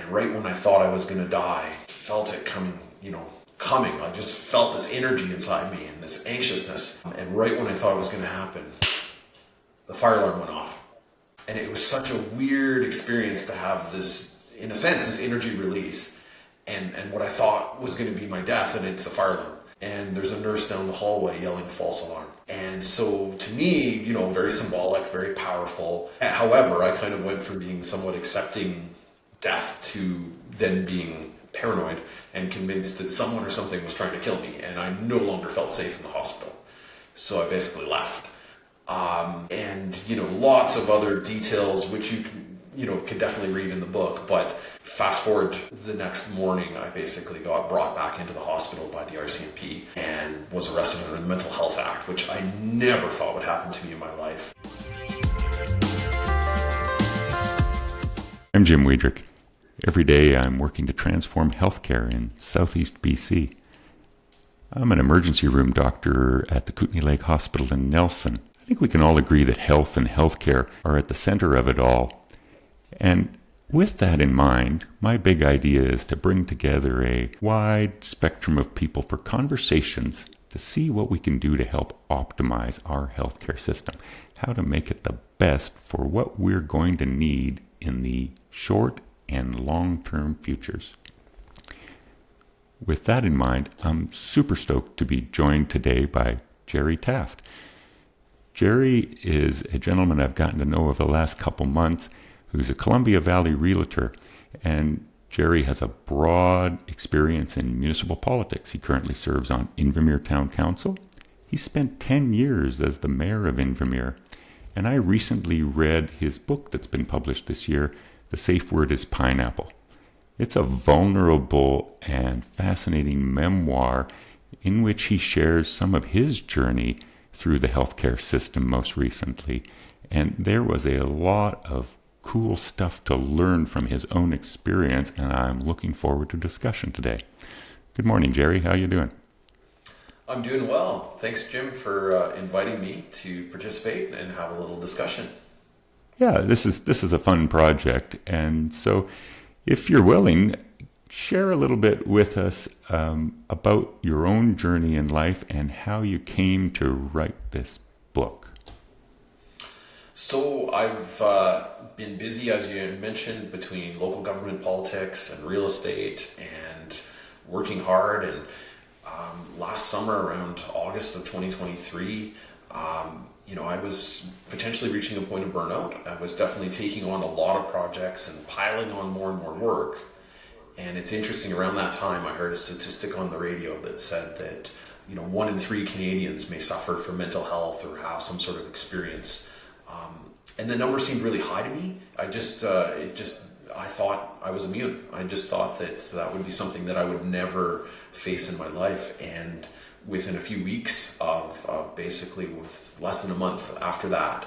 And right when I thought I was going to die, felt it coming. I just felt this energy inside me and this anxiousness. And right when I thought it was going to happen, the fire alarm went off. And it was such a weird experience to have this, in a sense, this energy release. And what I thought was going to be my death, and it's a fire alarm. And there's a nurse down the hallway yelling false alarm. And so to me, very symbolic, very powerful. However, I kind of went from being somewhat accepting death to then being paranoid and convinced that someone or something was trying to kill me, and I no longer felt safe in the hospital. So I basically left. And lots of other details which you can definitely read in the book, but fast forward the next morning, I basically got brought back into the hospital by the RCMP and was arrested under the Mental Health Act, which I never thought would happen to me in my life. I'm Jim Wiedrick. Every day I'm working to transform healthcare in Southeast BC. I'm an emergency room doctor at the Kootenay Lake Hospital in Nelson. I think we can all agree that health and healthcare are at the center of it all. And with that in mind, my big idea is to bring together a wide spectrum of people for conversations to see what we can do to help optimize our healthcare system, how to make it the best for what we're going to need in the short and long-term futures. With that in mind, I'm super stoked to be joined today by Gerry Taft. Gerry is a gentleman I've gotten to know over the last couple months who's a Columbia Valley realtor, and Gerry has a broad experience in municipal politics. He currently serves on Invermere Town Council. He spent 10 years as the mayor of Invermere, and I recently read his book that's been published this year, The Safe Word is Pineapple. It's a vulnerable and fascinating memoir in which he shares some of his journey through the healthcare system most recently. And there was a lot of cool stuff to learn from his own experience, and I'm looking forward to discussion today. Good morning, Gerry. How you doing? I'm doing well. Thanks, Jim, for inviting me to participate and have a little discussion. Yeah, this is a fun project, and so if you're willing, share a little bit with us about your own journey in life and how you came to write this book. So I've been busy, as you mentioned, between local government politics and real estate and working hard. And last summer, around August of 2023, I was potentially reaching a point of burnout. I was definitely taking on a lot of projects and piling on more and more work. And it's interesting, around that time, I heard a statistic on the radio that said that, 1 in 3 Canadians may suffer from mental health or have some sort of experience. And the number seemed really high to me. I thought I was immune. I just thought that would be something that I would never face in my life. And within a few weeks of basically with less than a month after that,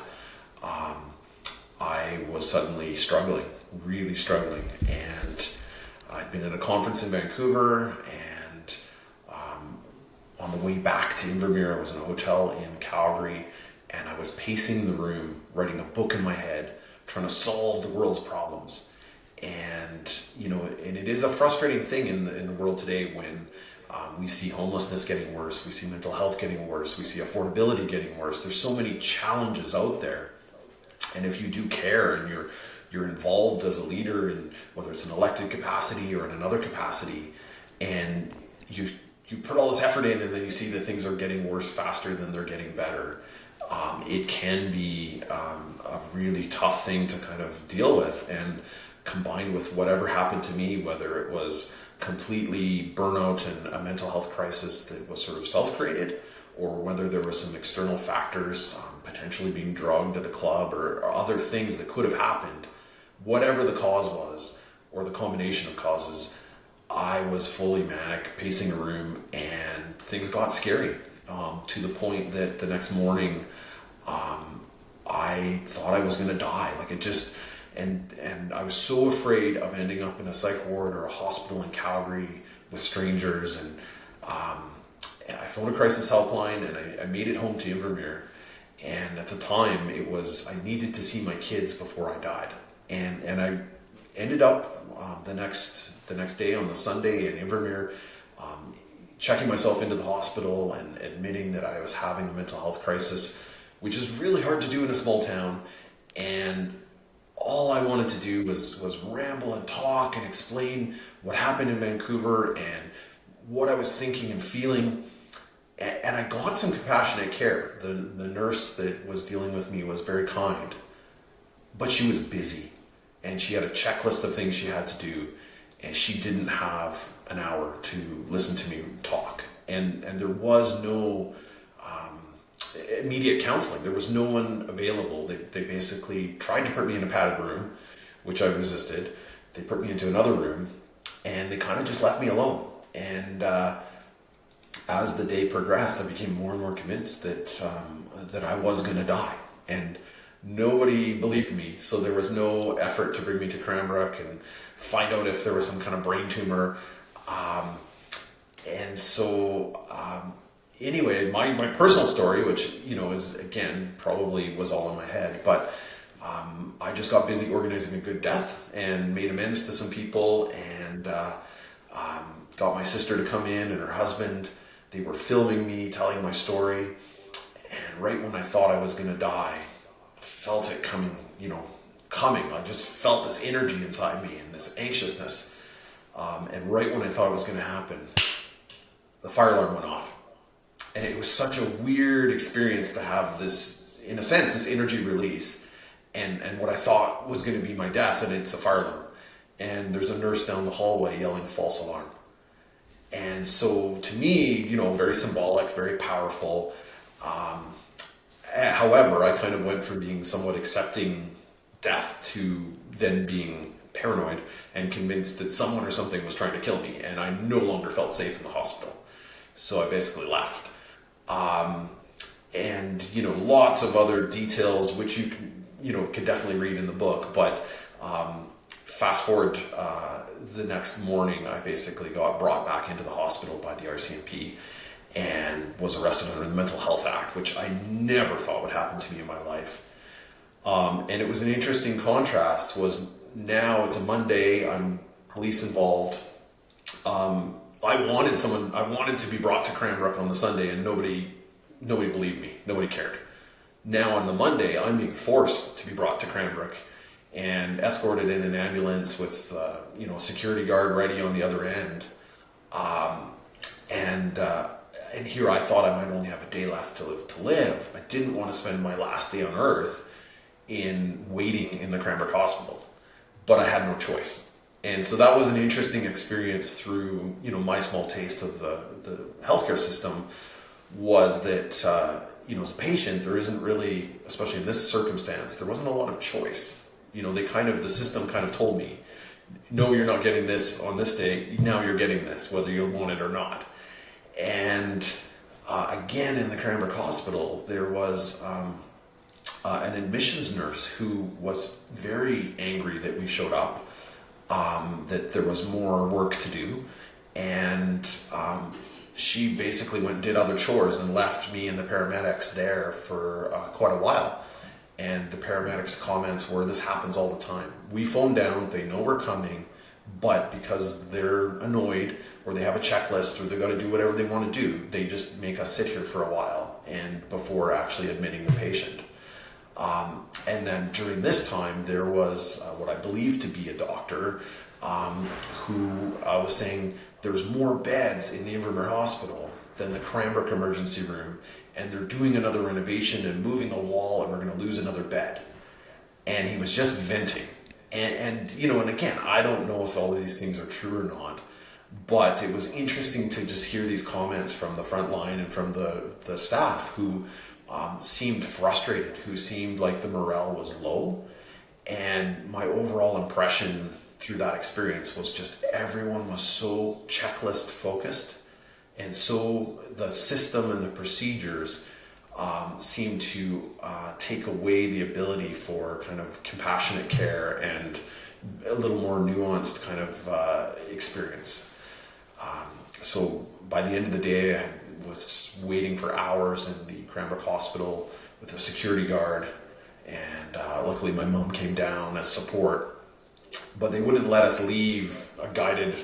I was suddenly struggling, really struggling. And I'd been at a conference in Vancouver, and on the way back to Invermere, I was in a hotel in Calgary, and I was pacing the room, writing a book in my head, trying to solve the world's problems. And and it is a frustrating thing in the world today when we see homelessness getting worse, we see mental health getting worse, we see affordability getting worse. There's so many challenges out there, and if you do care and you're involved as a leader in whether it's an elected capacity or in another capacity, and you put all this effort in, and then you see that things are getting worse faster than they're getting better. It can be a really tough thing to kind of deal with, and combined with whatever happened to me, whether it was completely burnout and a mental health crisis that was sort of self-created, or whether there were some external factors, potentially being drugged at a club or other things that could have happened, whatever the cause was, or the combination of causes, I was fully manic, pacing a room, and things got scary. To the point that the next morning, I thought I was going to die. And I was so afraid of ending up in a psych ward or a hospital in Calgary with strangers. And I phoned a crisis helpline, and I made it home to Invermere. And at the time, I needed to see my kids before I died. And ended up the next day on the Sunday in Invermere, checking myself into the hospital and admitting that I was having a mental health crisis, which is really hard to do in a small town. And all I wanted to do was ramble and talk and explain what happened in Vancouver and what I was thinking and feeling. And I got some compassionate care. The nurse that was dealing with me was very kind, but she was busy and she had a checklist of things she had to do, and she didn't have an hour to listen to me talk. And there was no immediate counseling. There was no one available. They basically tried to put me in a padded room, which I resisted. They put me into another room, and they kind of just left me alone. And as the day progressed, I became more and more convinced that I was going to die. And nobody believed me, so there was no effort to bring me to Cranbrook and find out if there was some kind of brain tumor. Anyway, my personal story, which, is, again, probably was all in my head, but I just got busy organizing a good death and made amends to some people, and got my sister to come in and her husband. They were filming me, telling my story, and right when I thought I was going to die, I felt it coming. I just felt this energy inside me and this anxiousness. And right when I thought it was going to happen, the fire alarm went off. And it was such a weird experience to have this, in a sense, this energy release and what I thought was going to be my death, and it's a fire alarm. And there's a nurse down the hallway yelling false alarm. And so to me, very symbolic, very powerful. However, I kind of went from being somewhat accepting death to then being paranoid and convinced that someone or something was trying to kill me, and I no longer felt safe in the hospital. So I basically left. Lots of other details which you can definitely read in the book, but fast forward the next morning, I basically got brought back into the hospital by the RCMP and was arrested under the Mental Health Act, which I never thought would happen to me in my life. And it was an interesting contrast. Was now it's a Monday, I'm police involved. I wanted to be brought to Cranbrook on the Sunday, and nobody believed me. Nobody cared. Now on the Monday, I'm being forced to be brought to Cranbrook and escorted in an ambulance with a security guard ready on the other end. And here I thought I might only have a day left to live. I didn't want to spend my last day on earth in waiting in the Cranbrook Hospital, but I had no choice. And so that was an interesting experience through, my small taste of the healthcare system, was that, as a patient, there isn't really, especially in this circumstance, there wasn't a lot of choice. The system kind of told me, no, you're not getting this on this day. Now you're getting this, whether you want it or not. And again, in the Cranbrook Hospital, there was an admissions nurse who was very angry that we showed up, that there was more work to do, and she basically went and did other chores and left me and the paramedics there for quite a while. And the paramedics' comments were, this happens all the time. We phone down, they know we're coming, but because they're annoyed or they have a checklist or they've got to do whatever they want to do, they just make us sit here for a while and before actually admitting the patient. And then during this time, there was what I believe to be a doctor who was saying there was more beds in the Invermere Hospital than the Cranbrook emergency room, and they're doing another renovation and moving a wall, and we're going to lose another bed. And he was just venting. And again, I don't know if all of these things are true or not, but it was interesting to just hear these comments from the front line and from the staff who seemed frustrated, who seemed like the morale was low. And my overall impression through that experience was just everyone was so checklist focused, and so the system and the procedures seemed to take away the ability for kind of compassionate care and a little more nuanced kind of experience. So by the end of the day, I was waiting for hours in the Cranbrook Hospital with a security guard, and luckily my mom came down as support. but they wouldn't let us leave a guided,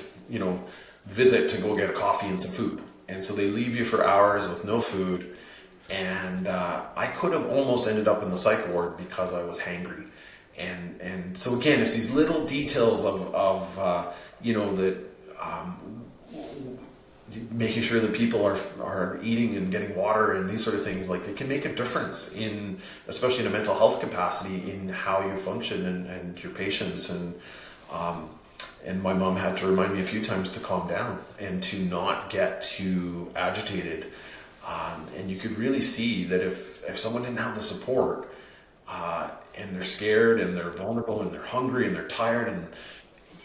visit to go get a coffee and some food. And so they leave you for hours with no food. And I could have almost ended up in the psych ward because I was hangry. And so again, it's these little details of that making sure that people are eating and getting water and these sort of things, like, they can make a difference in, especially in a mental health capacity, in how you function and your patients. And my mom had to remind me a few times to calm down and to not get too agitated. And you could really see that if someone didn't have the support, and they're scared and they're vulnerable and they're hungry and they're tired, and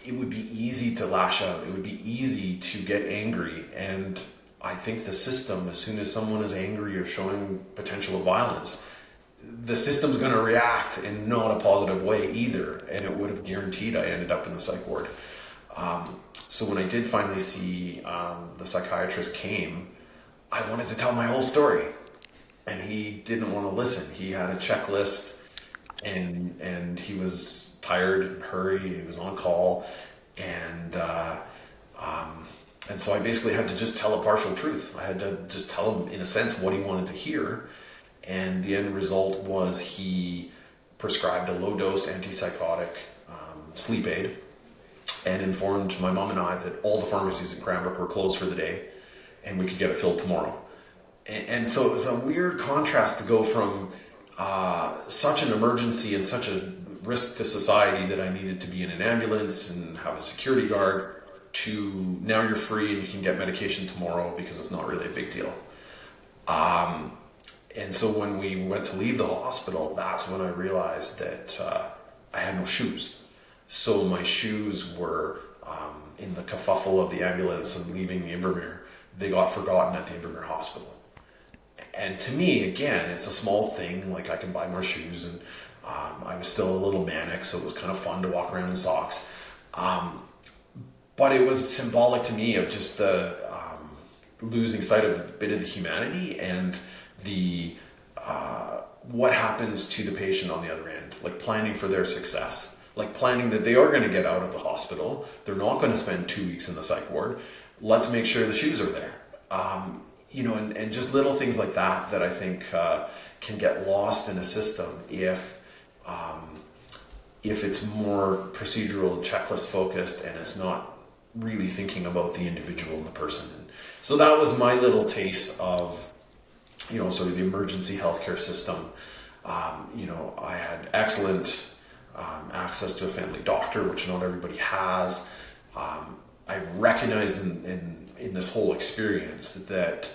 it would be easy to lash out. It would be easy to get angry. And I think the system, as soon as someone is angry or showing potential of violence, the system's going to react in not a positive way either. And it would have guaranteed I ended up in the psych ward. So when I did finally see the psychiatrist came, I wanted to tell my whole story. And he didn't want to listen. He had a checklist, and he was tired and hurried. He was on call, and so I basically had to just tell a partial truth. I had to just tell him, in a sense, what he wanted to hear. And the end result was he prescribed a low-dose antipsychotic sleep aid, and informed my mom and I that all the pharmacies in Cranbrook were closed for the day, and we could get it filled tomorrow. And so it was a weird contrast to go from such an emergency and such a risk to society that I needed to be in an ambulance and have a security guard, to now you're free and you can get medication tomorrow because it's not really a big deal. And so when we went to leave the hospital, that's when I realized that I had no shoes. So my shoes were in the kerfuffle of the ambulance and leaving the Invermere. They got forgotten at the Invermere hospital. And to me, again, it's a small thing, like I can buy more shoes, and I was still a little manic, so it was kind of fun to walk around in socks. But it was symbolic to me of just the losing sight of a bit of the humanity and the what happens to the patient on the other end, like planning for their success, like planning that they are going to get out of the hospital. They're not going to spend 2 weeks in the psych ward. Let's make sure the shoes are there. And just little things like that I think can get lost in a system if it's more procedural and checklist focused, and it's not really thinking about the individual and the person. And so that was my little taste of, sort of the emergency healthcare system. I had excellent access to a family doctor, which not everybody has. I recognized in this whole experience that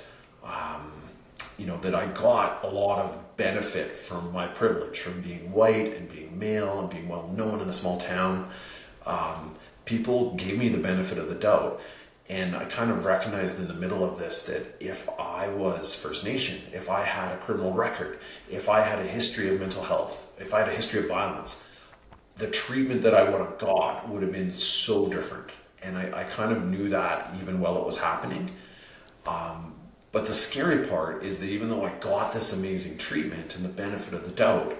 that I got a lot of benefit from my privilege, from being white and being male and being well known in a small town. People gave me the benefit of the doubt, and I kind of recognized in the middle of this that if I was First Nation, if I had a criminal record, if I had a history of mental health, if I had a history of violence, the treatment that I would have got would have been so different. And I kind of knew that even while it was happening. But the scary part is that even though I got this amazing treatment and the benefit of the doubt,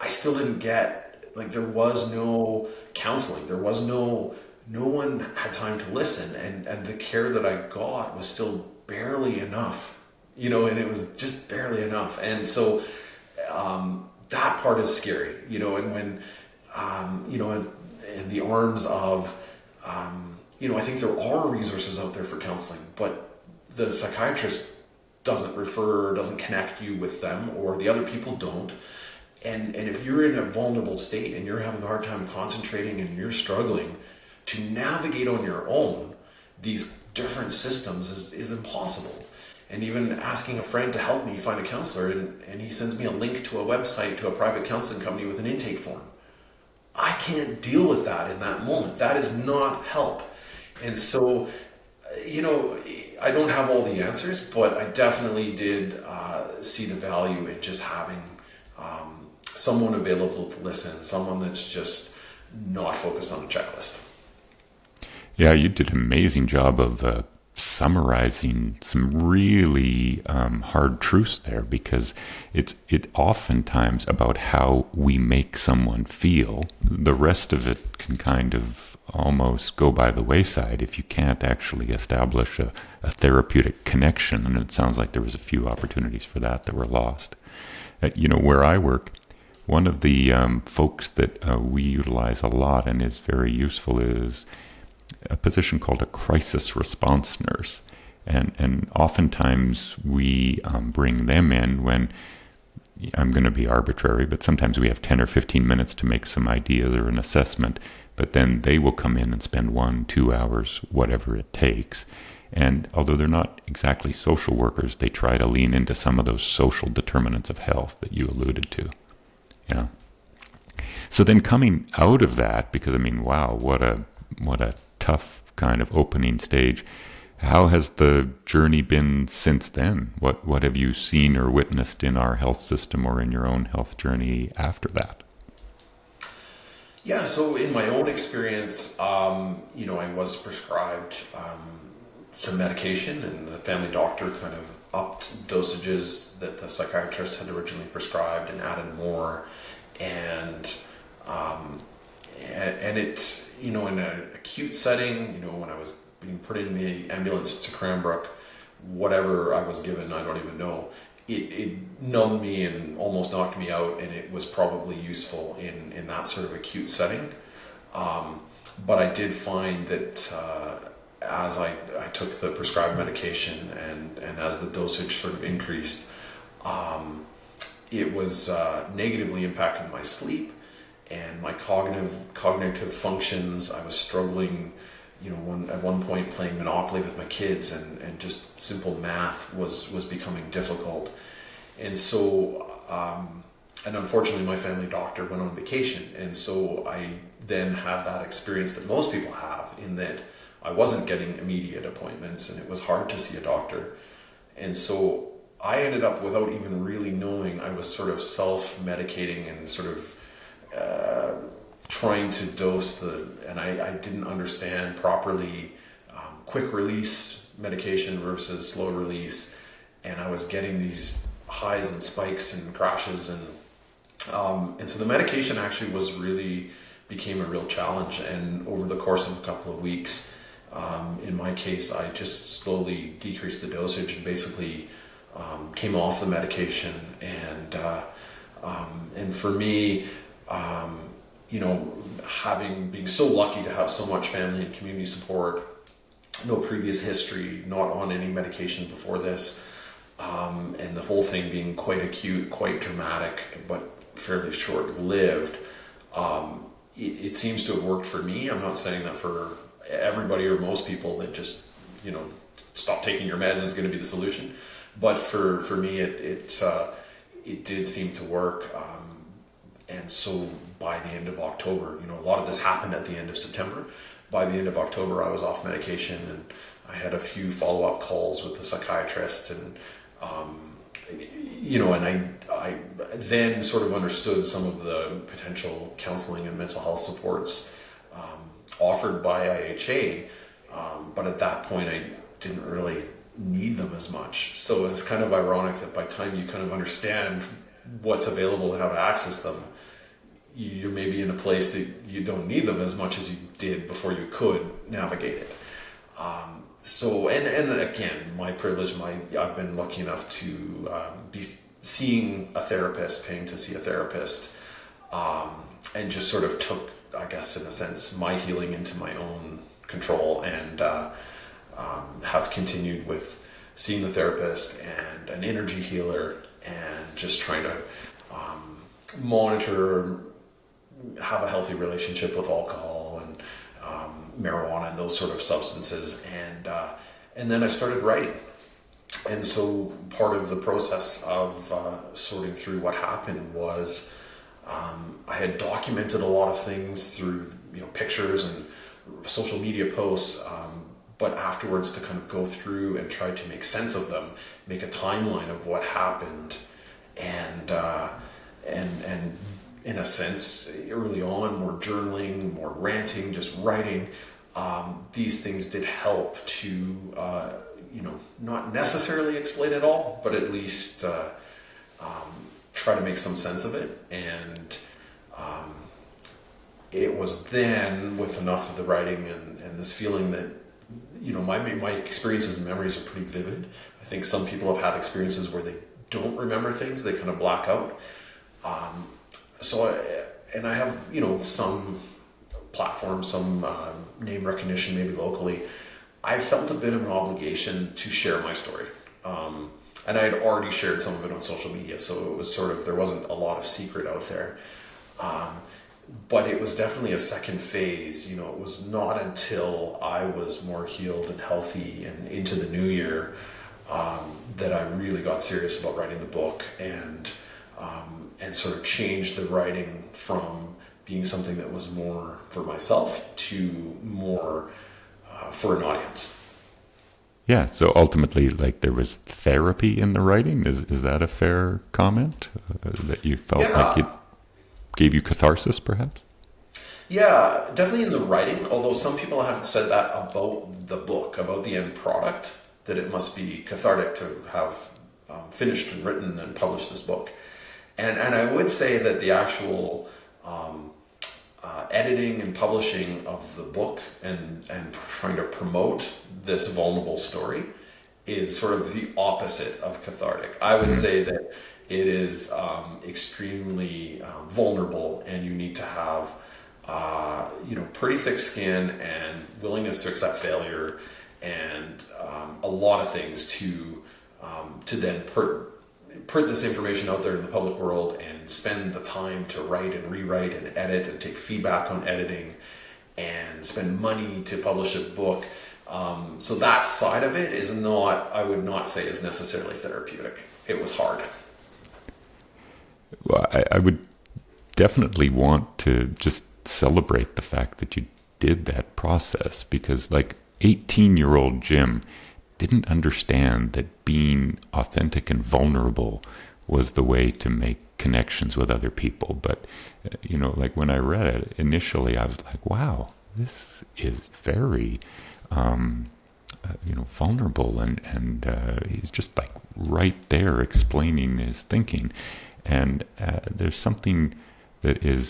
I still didn't get, there was no counseling. There was no one had time to listen. And the care that I got was still barely enough, and it was just barely enough. And so that part is scary, and when, in the arms of, I think there are resources out there for counseling, but the psychiatrist doesn't refer, doesn't connect you with them, or the other people don't. And if you're in a vulnerable state and you're having a hard time concentrating and you're struggling to navigate on your own these different systems is impossible. And even asking a friend to help me find a counselor, and he sends me a link to a website, to a private counseling company with an intake form. I can't deal with that in that moment. That is not help. And so, I don't have all the answers, but I definitely did see the value in just having someone available to listen, someone that's just not focused on a checklist. Yeah, you did an amazing job of summarizing some really hard truths there, because it oftentimes about how we make someone feel. The rest of it can kind of almost go by the wayside if you can't actually establish a therapeutic connection. And it sounds like there was a few opportunities for that were lost. Where I work, one of the folks that we utilize a lot and is very useful is a position called a crisis response nurse. And oftentimes we bring them in when, I'm going to be arbitrary, but sometimes we have 10 or 15 minutes to make some ideas or an assessment, but then they will come in and spend 1-2 hours, whatever it takes. And although they're not exactly social workers, they try to lean into some of those social determinants of health that you alluded to. Yeah. So then coming out of that, because wow, what a tough kind of opening stage. How has the journey been since then? What have you seen or witnessed in our health system or in your own health journey after that? Yeah, so in my own experience, I was prescribed some medication, and the family doctor kind of upped dosages that the psychiatrist had originally prescribed and added more. And it, in an acute setting, when I was being put in the ambulance to Cranbrook, whatever I was given, I don't even know, it numbed me and almost knocked me out, and it was probably useful in that sort of acute setting. But I did find that as I took the prescribed medication and as the dosage sort of increased, it was negatively impacting my sleep and my cognitive functions. I was struggling, at one point playing Monopoly with my kids, and just simple math was becoming difficult. And so, and unfortunately my family doctor went on vacation. And so I then had that experience that most people have, in that I wasn't getting immediate appointments and it was hard to see a doctor. And so I ended up, without even really knowing, I was sort of self-medicating and sort of trying to dose and I didn't understand properly quick release medication versus slow release, and I was getting these highs and spikes and crashes, and so the medication actually became a real challenge. And over the course of a couple of weeks, in my case, I just slowly decreased the dosage and basically came off the medication. And for me, being so lucky to have so much family and community support, no previous history, not on any medication before this, and the whole thing being quite acute, quite dramatic, but fairly short-lived, it seems to have worked for me. I'm not saying that for everybody or most people that just, stop taking your meds is going to be the solution. But for me, it did seem to work. And so by the end of October, a lot of this happened at the end of September. By the end of October, I was off medication, and I had a few follow-up calls with the psychiatrist, and and I then sort of understood some of the potential counseling and mental health supports offered by IHA, but at that point I didn't really need them as much. So it's kind of ironic that by the time you kind of understand what's available and how to access them, you're maybe in a place that you don't need them as much as you did before you could navigate it. And again, my privilege, I've been lucky enough to be seeing a therapist, paying to see a therapist, and just sort of took, I guess in a sense, my healing into my own control, and have continued with seeing the therapist and an energy healer, and just trying to monitor, have a healthy relationship with alcohol and marijuana and those sort of substances, and then I started writing. And so part of the process of sorting through what happened was I had documented a lot of things through pictures and social media posts, but afterwards to kind of go through and try to make sense of them, make a timeline of what happened, and in a sense, early on, more journaling, more ranting, just writing, these things did help to, not necessarily explain it all, but at least try to make some sense of it. And it was then, with enough of the writing and this feeling that, my experiences and memories are pretty vivid. I think some people have had experiences where they don't remember things, they kind of black out. I have, some platform, some name recognition, maybe locally. I felt a bit of an obligation to share my story. And I had already shared some of it on social media, so it was there wasn't a lot of secret out there. But it was definitely a second phase. It was not until I was more healed and healthy and into the new year that I really got serious about writing the book and sort of changed the writing from being something that was more for myself to more for an audience. Yeah, so ultimately, there was therapy in the writing. Is that a fair comment? That you felt like it gave you catharsis, perhaps? Yeah, definitely in the writing, although some people have said that about the book, about the end product, that it must be cathartic to have finished and written and published this book. And I would say that the actual editing and publishing of the book and trying to promote this vulnerable story is sort of the opposite of cathartic. I would say that it is extremely vulnerable, and you need to have pretty thick skin and willingness to accept failure and a lot of things to then put this information out there in the public world and spend the time to write and rewrite and edit and take feedback on editing and spend money to publish a book. So that side of it is not, I would not say, is necessarily therapeutic. It was hard. Well, I would definitely want to just celebrate the fact that you did that process, because 18-year-old Jim didn't understand that being authentic and vulnerable was the way to make connections with other people. But, when I read it initially, I was like, wow, this is very, vulnerable. And he's just right there explaining his thinking. And there's something that is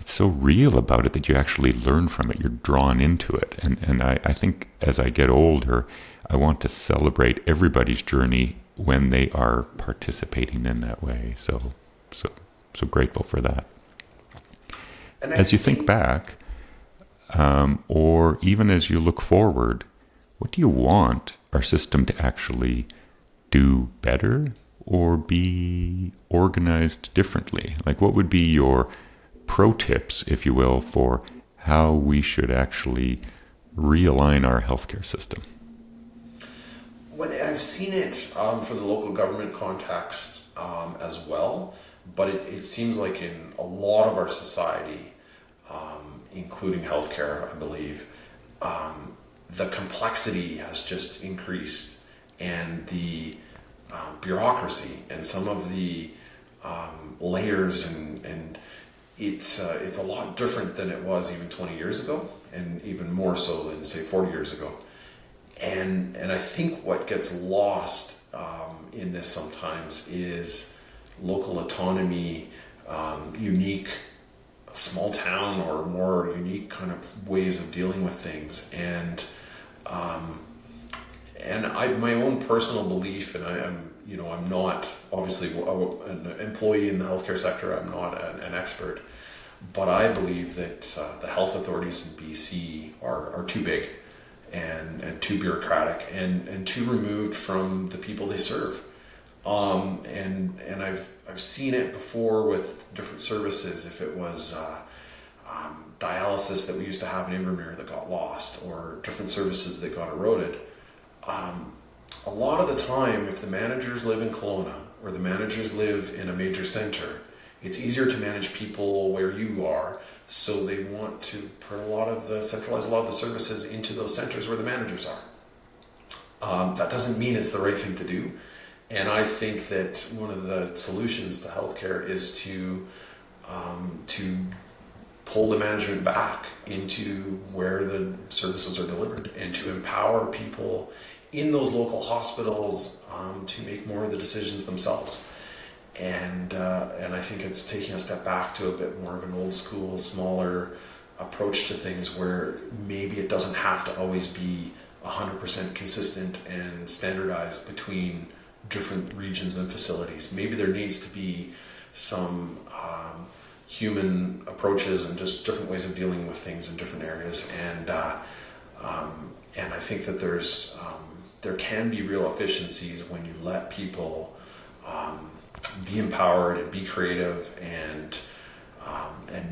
it's so real about it that you actually learn from it. You're drawn into it. And I think as I get older, I want to celebrate everybody's journey when they are participating in that way. So grateful for that. And as you think back, or even as you look forward, what do you want our system to actually do better or be organized differently? What would be your pro tips, if you will, for how we should actually realign our healthcare system? Well, I've seen it for the local government context as well, but it seems like in a lot of our society, including healthcare, I believe, the complexity has just increased, and the bureaucracy and some of the layers and it's a lot different than it was even 20 years ago, and even more so than, say, 40 years ago. And I think what gets lost in this sometimes is local autonomy, unique small town or more unique kind of ways of dealing with things. And my own personal belief, and I'm not obviously an employee in the healthcare sector. I'm not an expert, but I believe that the health authorities in BC are too big and too bureaucratic and too removed from the people they serve. And I've seen it before with different services. If it was dialysis that we used to have in Invermere that got lost, or different services that got eroded. A lot of the time, if the managers live in Kelowna or the managers live in a major center, it's easier to manage people where you are. So they want to centralize a lot of the services into those centers where the managers are. That doesn't mean it's the right thing to do. And I think that one of the solutions to healthcare is to pull the management back into where the services are delivered and to empower people in those local hospitals to make more of the decisions themselves. And I think it's taking a step back to a bit more of an old school, smaller approach to things where maybe it doesn't have to always be 100% consistent and standardized between different regions and facilities. Maybe there needs to be some human approaches and just different ways of dealing with things in different areas. And I think that there can be real efficiencies when you let people be empowered and be creative and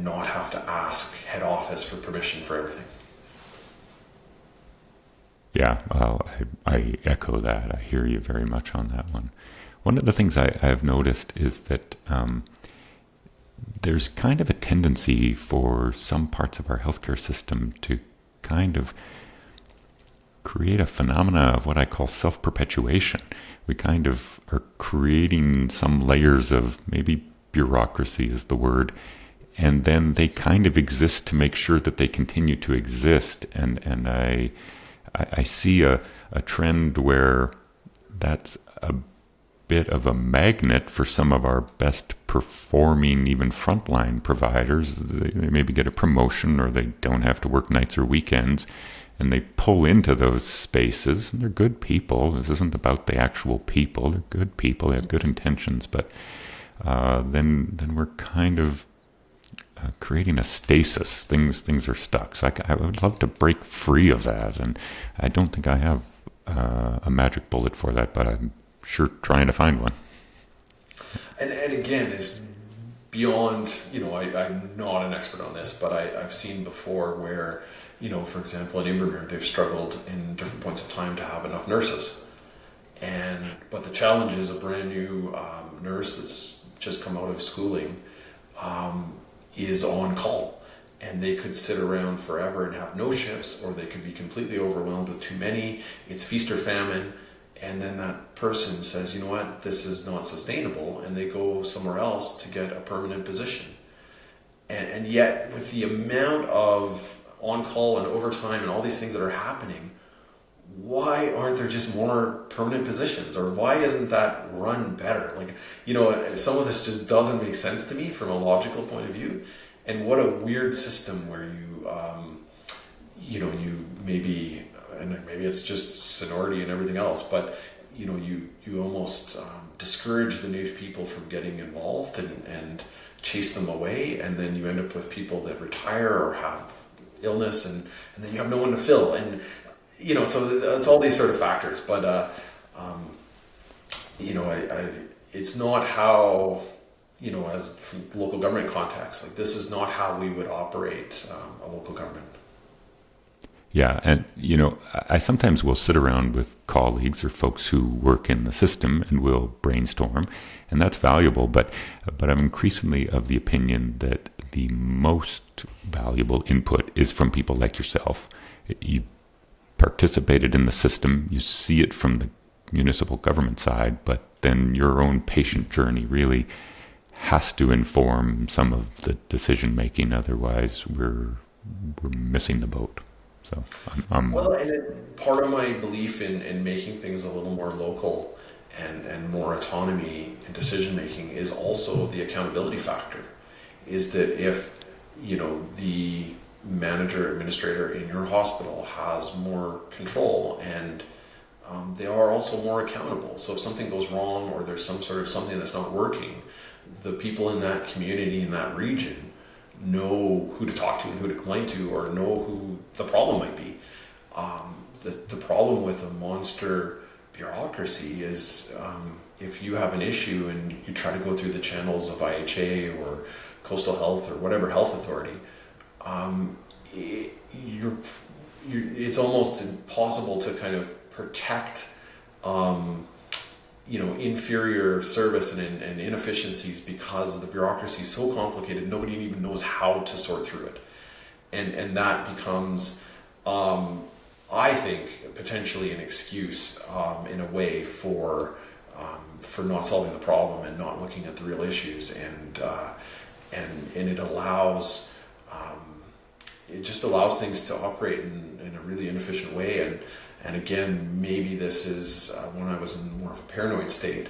not have to ask head office for permission for everything. Yeah, I echo that. I hear you very much on that one. One of the things I have noticed is that there's kind of a tendency for some parts of our healthcare system to kind of create a phenomena of what I call self-perpetuation. We kind of are creating some layers of, maybe bureaucracy is the word, and then they kind of exist to make sure that they continue to exist. And I see a trend where that's a bit of a magnet for some of our best performing, even frontline providers. They maybe get a promotion or they don't have to work nights or weekends, and they pull into those spaces. And they're good people. This isn't about the actual people. They're good people. They have good intentions, but then we're kind of creating a stasis. Things are stuck. So I would love to break free of that, and I don't think I have a magic bullet for that, but I'm sure trying to find one. And again, it's beyond, I'm not an expert on this, but I've seen before where, for example, in Invermere, they've struggled in different points of time to have enough nurses. But the challenge is a brand new nurse that's just come out of schooling is on call, and they could sit around forever and have no shifts, or they could be completely overwhelmed with too many. It's feast or famine. And then that person says, you know what, this is not sustainable, and they go somewhere else to get a permanent position. And yet, with the amount of on-call and overtime and all these things that are happening, why aren't there just more permanent positions? Or why isn't that run better? Some of this just doesn't make sense to me from a logical point of view. And what a weird system where you maybe, and maybe it's just seniority and everything else, but you almost discourage the new people from getting involved and chase them away, and then you end up with people that retire or have illness, and then you have no one to fill, and so it's all these sort of factors. But it's not how, as from local government context, this is not how we would operate a local government. Yeah, and I sometimes will sit around with colleagues or folks who work in the system, and we'll brainstorm, and that's valuable. But I'm increasingly of the opinion that the most valuable input is from people like yourself. You participated in the system, you see it from the municipal government side, but then your own patient journey really has to inform some of the decision making. Otherwise, we're missing the boat. So well, and part of my belief in making things a little more local and more autonomy in decision making is also the accountability factor. Is that if the manager, administrator in your hospital has more control, and they are also more accountable. So if something goes wrong, or there's some sort of something that's not working, the people in that community, in that region, know who to talk to and who to complain to, or know who the problem might be. The problem with a monster bureaucracy is if you have an issue and you try to go through the channels of IHA or Coastal Health or whatever health authority, it's almost impossible to kind of protect inferior service and inefficiencies, because the bureaucracy is so complicated, nobody even knows how to sort through it. And that becomes, I think, potentially an excuse in a way for not solving the problem and not looking at the real issues. And it allows it just allows things to operate in a really inefficient way. And again, maybe this is when I was in more of a paranoid state.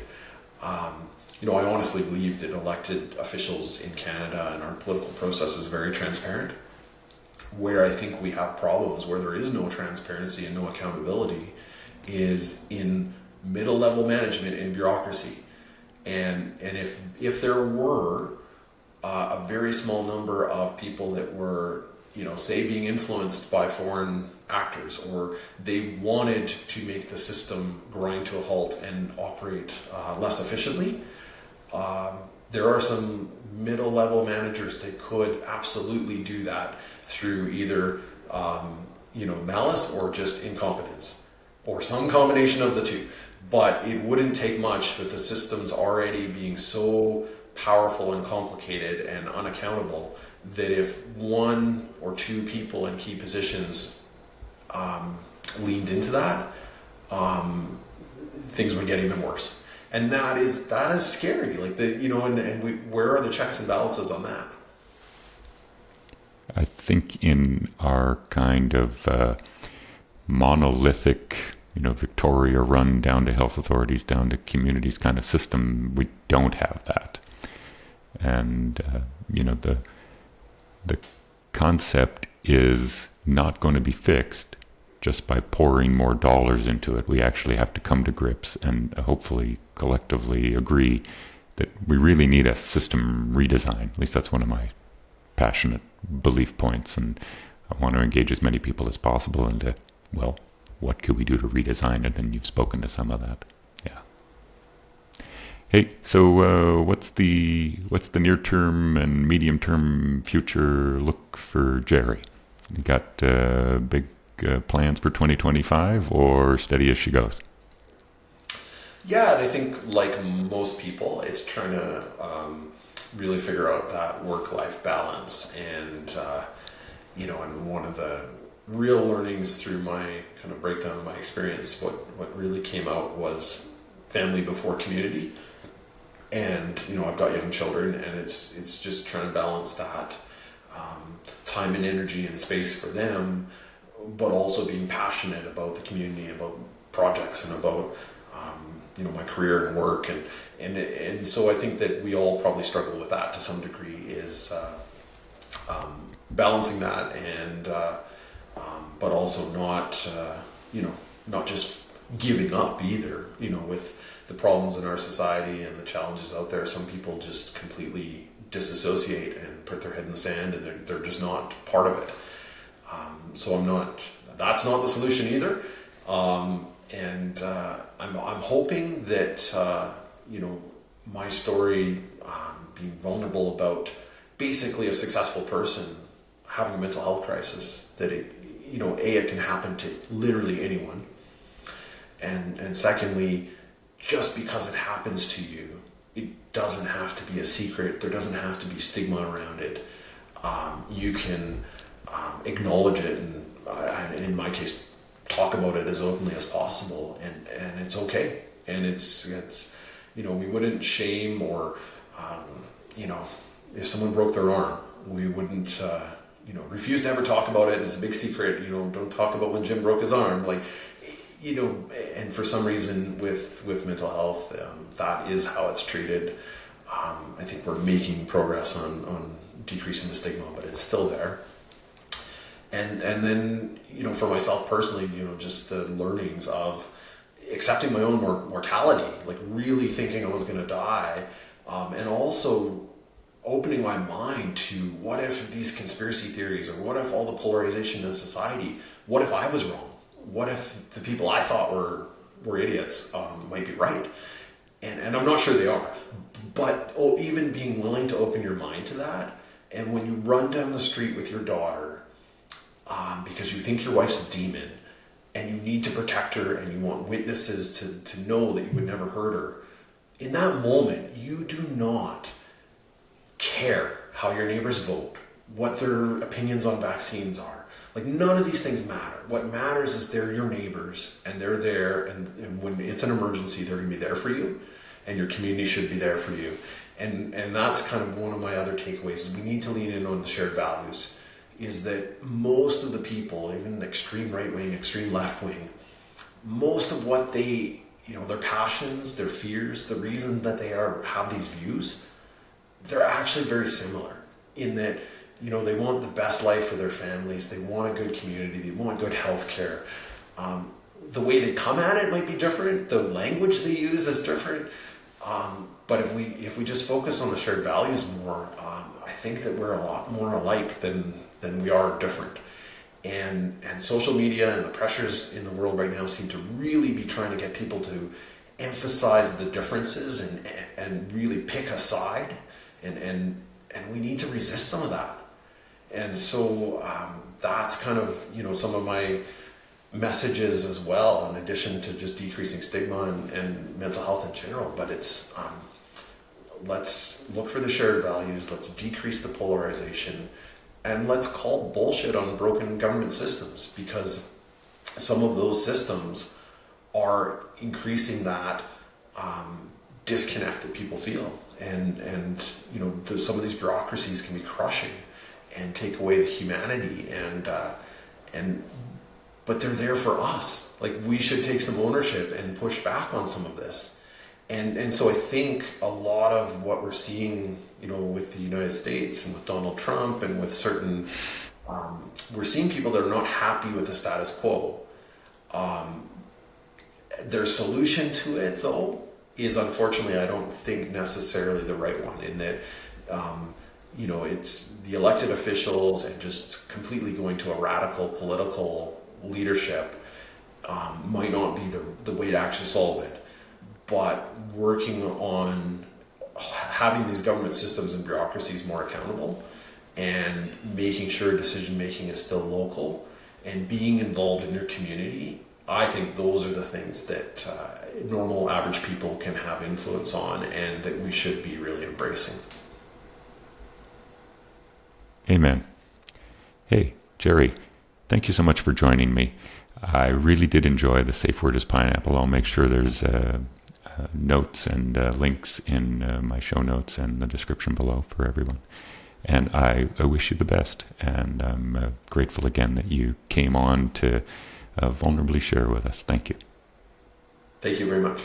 I honestly believe that elected officials in Canada and our political process is very transparent. Where I think we have problems, where there is no transparency and no accountability, is in middle level management and bureaucracy. And if there were a very small number of people that were, say, being influenced by foreign actors, or they wanted to make the system grind to a halt and operate less efficiently, there are some middle level managers that could absolutely do that through either malice or just incompetence, or some combination of the two. But it wouldn't take much with the systems already being so powerful and complicated and unaccountable that if one or two people in key positions leaned into that, things would get even worse. And that is scary. Like where are the checks and balances on that? I think in our kind of monolithic, Victoria run down to health authorities, down to communities kind of system, we don't have that. And, the concept is not going to be fixed just by pouring more dollars into it. We actually have to come to grips and hopefully collectively agree that we really need a system redesign. At least that's one of my passionate belief points. And I want to engage as many people as possible into, well, what could we do to redesign it? And you've spoken to some of that. Yeah. Hey, so what's the near-term and medium-term future look for Gerry? You got big plans for 2025, or steady as she goes? Yeah, and I think like most people, it's trying to really figure out that work-life balance. And, and one of the real learnings through my kind of breakdown of my experience, what really came out was family before community. And, I've got young children, and it's just trying to balance that time and energy and space for them, but also being passionate about the community, about projects, and about my career and work, and so I think that we all probably struggle with that to some degree, is balancing that, and but also not just giving up either. With the problems in our society and the challenges out there, some people just completely disassociate and put their head in the sand, and they're just not part of it. So that's not the solution either. And I'm hoping that my story, being vulnerable about basically a successful person having a mental health crisis, that it can happen to literally anyone, and secondly, just because it happens to you, it doesn't have to be a secret. There doesn't have to be stigma around it. You can acknowledge it, and in my case, talk about it as openly as possible, and it's okay. And it's we wouldn't shame, or if someone broke their arm, we wouldn't refuse to ever talk about it. It's a big secret. Don't talk about when Jim broke his arm. And for some reason with mental health, that is how it's treated. I think we're making progress on decreasing the stigma, but it's still there. And then, for myself personally, just the learnings of accepting my own mortality, like really thinking I was going to die, and also opening my mind to what if these conspiracy theories, or what if all the polarization in society, what if I was wrong? What if the people I thought were idiots might be right? And I'm not sure they are. But even being willing to open your mind to that, and when you run down the street with your daughter, because you think your wife's a demon, and you need to protect her, and you want witnesses to know that you would never hurt her, in that moment, you do not care how your neighbors vote, what their opinions on vaccines are. Like, none of these things matter. What matters is they're your neighbors, and they're there, and when it's an emergency, they're going to be there for you, and your community should be there for you. And that's kind of one of my other takeaways, is we need to lean in on the shared values. is that most of the people, even extreme right wing, extreme left wing, most of what they, their passions, their fears, the reason that they have these views, they're actually very similar in that, they want the best life for their families, they want a good community, they want good health care. The way they come at it might be different, the language they use is different, but if we just focus on the shared values more, I think that we're a lot more alike than we are different. And social media and the pressures in the world right now seem to really be trying to get people to emphasize the differences and really pick a side, and we need to resist some of that. And so that's kind of some of my messages as well, in addition to just decreasing stigma and mental health in general. But it's let's look for the shared values, let's decrease the polarization, and let's call bullshit on broken government systems, because some of those systems are increasing that disconnect that people feel, and some of these bureaucracies can be crushing and take away the humanity, but they're there for us. Like, we should take some ownership and push back on some of this. And so I think a lot of what we're seeing, with the United States and with Donald Trump and with certain, we're seeing people that are not happy with the status quo. Their solution to it, though, is unfortunately, I don't think necessarily the right one, in that, it's the elected officials and just completely going to a radical political leadership might not be the way to actually solve it. But working on having these government systems and bureaucracies more accountable, and making sure decision making is still local, and being involved in your community, I think those are the things that normal average people can have influence on, and that we should be really embracing. Amen. Hey, Gerry, thank you so much for joining me. I really did enjoy the Safe Word is Pineapple. I'll make sure there's notes and links in my show notes and the description below for everyone. And I wish you the best. And I'm grateful again that you came on to vulnerably share with us. Thank you. Thank you very much.